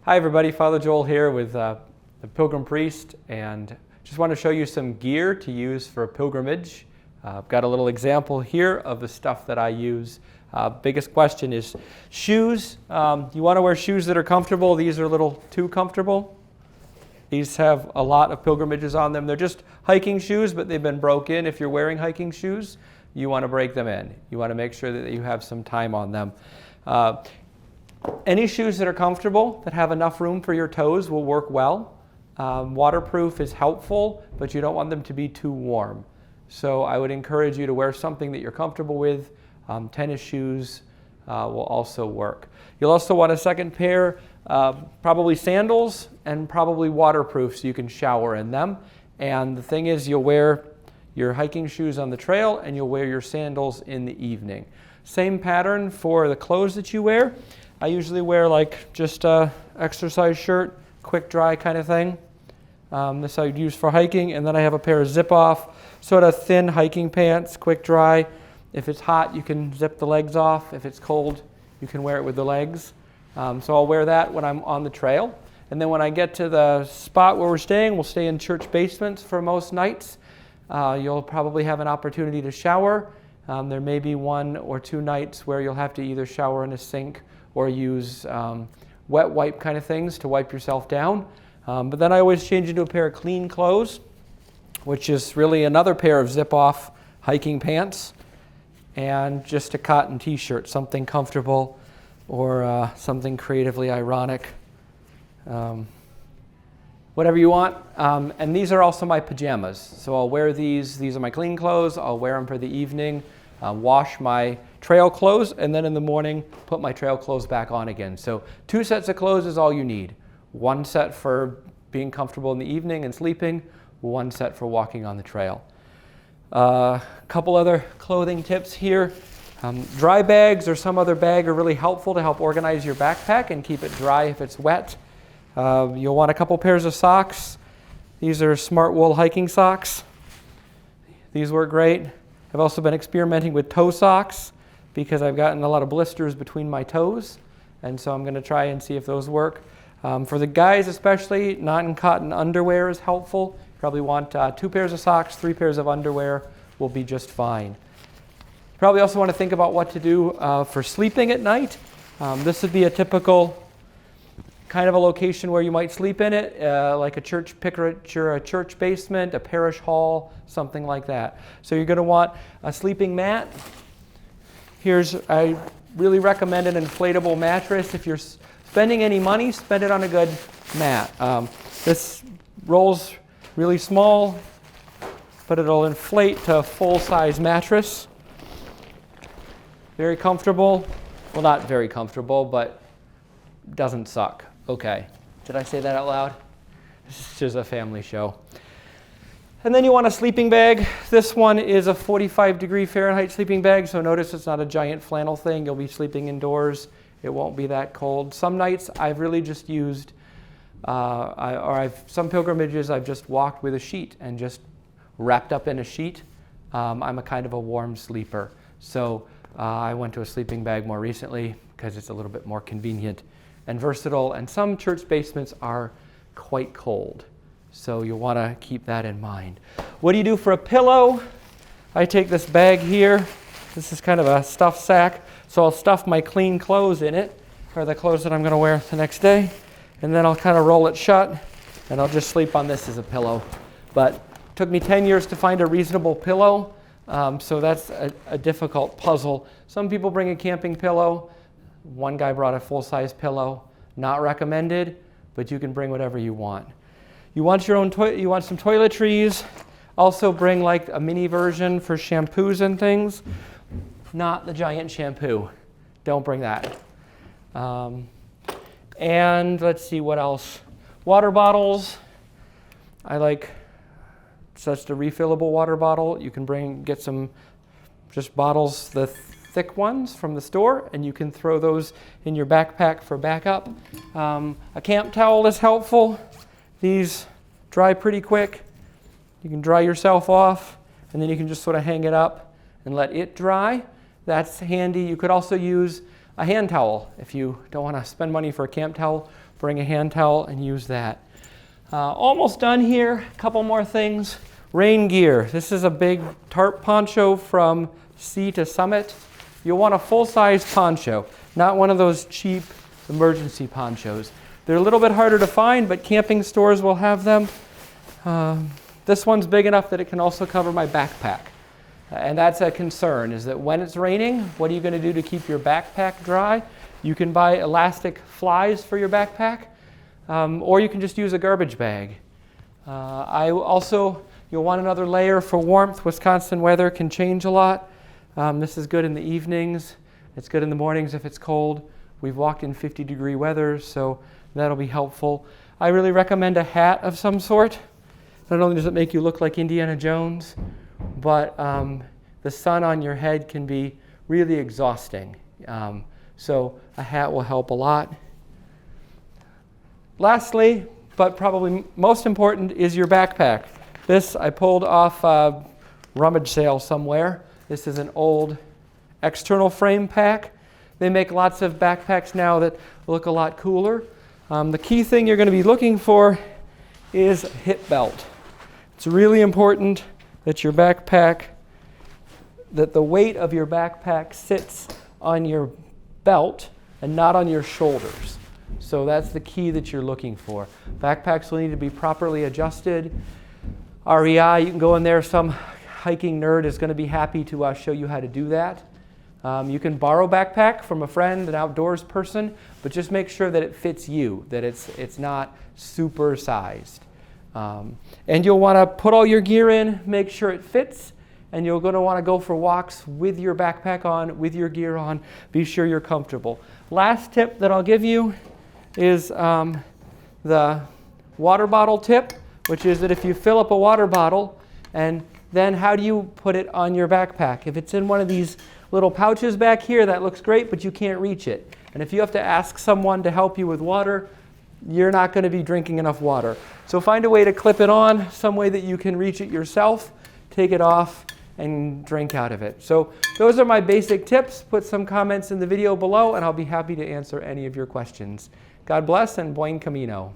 Hi everybody, Father Joel here with the Pilgrim Priest, and just want to show you some gear to use for a pilgrimage. I've got a little example here of the stuff that I use. Biggest question is shoes. You want to wear shoes that are comfortable. These are a little too comfortable. These have a lot of pilgrimages on them. They're just hiking shoes, but they've been broke in. If you're wearing hiking shoes, you want to break them in. You want to make sure that you have some time on them. Any shoes that are comfortable, that have enough room for your toes, will work well. Waterproof is helpful, but you don't want them to be too warm. So I would encourage you to wear something that you're comfortable with. Tennis shoes will also work. You'll also want a second pair, probably sandals, and probably waterproof so you can shower in them. And the thing is, you'll wear your hiking shoes on the trail and you'll wear your sandals in the evening. Same pattern for the clothes that you wear. I usually wear like just a exercise shirt, quick dry kind of thing. This I would use for hiking, and then I have a pair of zip-off, sort of thin hiking pants, quick dry. If it's hot, you can zip the legs off. If it's cold, you can wear it with the legs. So I'll wear that when I'm on the trail. And then when I get to the spot where we're staying, we'll stay in church basements for most nights. You'll probably have an opportunity to shower. There may be 1 or 2 nights where you'll have to either shower in a sink or use wet wipe kind of things to wipe yourself down. But then I always change into a pair of clean clothes, which is really another pair of zip-off hiking pants and just a cotton t-shirt, something comfortable or something creatively ironic. Whatever you want. And these are also my pajamas. So I'll wear these. These are my clean clothes. I'll wear them for the evening, wash my trail clothes, and then in the morning put my trail clothes back on again. So 2 sets of clothes is all you need. 1 set for being comfortable in the evening and sleeping, 1 set for walking on the trail. A couple other clothing tips here. Dry bags or some other bag are really helpful to help organize your backpack and keep it dry if it's wet. You'll want a couple pairs of socks. These are Smart Wool hiking socks. These work great. I've also been experimenting with toe socks because I've gotten a lot of blisters between my toes, and so I'm going to try and see if those work. For the guys especially, non-cotton underwear is helpful. You probably want 2 pairs of socks, 3 pairs of underwear will be just fine. You probably also want to think about what to do for sleeping at night. This would be a typical kind of a location where you might sleep in it, like a church picture, a church basement, a parish hall, something like that. So you're going to want a sleeping mat. I really recommend an inflatable mattress. If you're spending any money, spend it on a good mat. This rolls really small, but it'll inflate to a full-size mattress. Very comfortable. Well, not very comfortable, but doesn't suck. Okay. Did I say that out loud? This is just a family show. And then you want a sleeping bag. This one is a 45-degree Fahrenheit sleeping bag, so notice it's not a giant flannel thing. You'll be sleeping indoors. It won't be that cold. Some nights I've really just used, some pilgrimages I've just walked with a sheet and just wrapped up in a sheet. I'm a kind of a warm sleeper. So I went to a sleeping bag more recently because it's a little bit more convenient and versatile, and some church basements are quite cold. So you'll want to keep that in mind. What do you do for a pillow? I take this bag here. This is kind of a stuff sack. So I'll stuff my clean clothes in it, or the clothes that I'm going to wear the next day. And then I'll kind of roll it shut, and I'll just sleep on this as a pillow. But it took me 10 years to find a reasonable pillow. So that's a difficult puzzle. Some people bring a camping pillow. One guy brought a full-size pillow. Not recommended, but you can bring whatever you want. You want your own you want some toiletries. Also bring like a mini version for shampoos and things. Not the giant shampoo. Don't bring that. And let's see what else. Water bottles. I like such a refillable water bottle. You can get some just bottles, the thick ones from the store, and you can throw those in your backpack for backup. A camp towel is helpful. These dry pretty quick. You can dry yourself off, and then you can just sort of hang it up and let it dry. That's handy. You could also use a hand towel if you don't want to spend money for a camp towel. bring a hand towel and use that. Almost done here. A couple more things. Rain gear. This is a big tarp poncho from Sea to Summit. You'll want a full-size poncho, not one of those cheap emergency ponchos. They're a little bit harder to find, but camping stores will have them. This one's big enough that it can also cover my backpack. And that's a concern, is that when it's raining, what are you going to do to keep your backpack dry? You can buy elastic flies for your backpack, or you can just use a garbage bag. You'll want another layer for warmth. Wisconsin weather can change a lot. This is good in the evenings. It's good in the mornings if it's cold. We've walked in 50-degree weather, so that'll be helpful. I really recommend a hat of some sort. Not only does it make you look like Indiana Jones, but the sun on your head can be really exhausting. So a hat will help a lot. Lastly, but probably most important, is your backpack. This I pulled off a rummage sale somewhere. This is an old external frame pack. They make lots of backpacks now that look a lot cooler. The key thing you're going to be looking for is a hip belt. It's really important that your backpack, that the weight of your backpack sits on your belt and not on your shoulders. So that's the key that you're looking for. Backpacks will need to be properly adjusted. REI, you can go in there. Some hiking nerd is going to be happy to show you how to do that. You can borrow a backpack from a friend, an outdoors person, but just make sure that it fits you, that it's not super sized. And you'll want to put all your gear in, make sure it fits, and you're going to want to go for walks with your backpack on, with your gear on. Be sure you're comfortable. Last tip that I'll give you is the water bottle tip, which is that if you fill up a water bottle, and then how do you put it on your backpack? If it's in one of these little pouches back here, that looks great, but you can't reach it. And if you have to ask someone to help you with water, you're not going to be drinking enough water. So find a way to clip it on, some way that you can reach it yourself, take it off, and drink out of it. So those are my basic tips. Put some comments in the video below, and I'll be happy to answer any of your questions. God bless, and buen camino.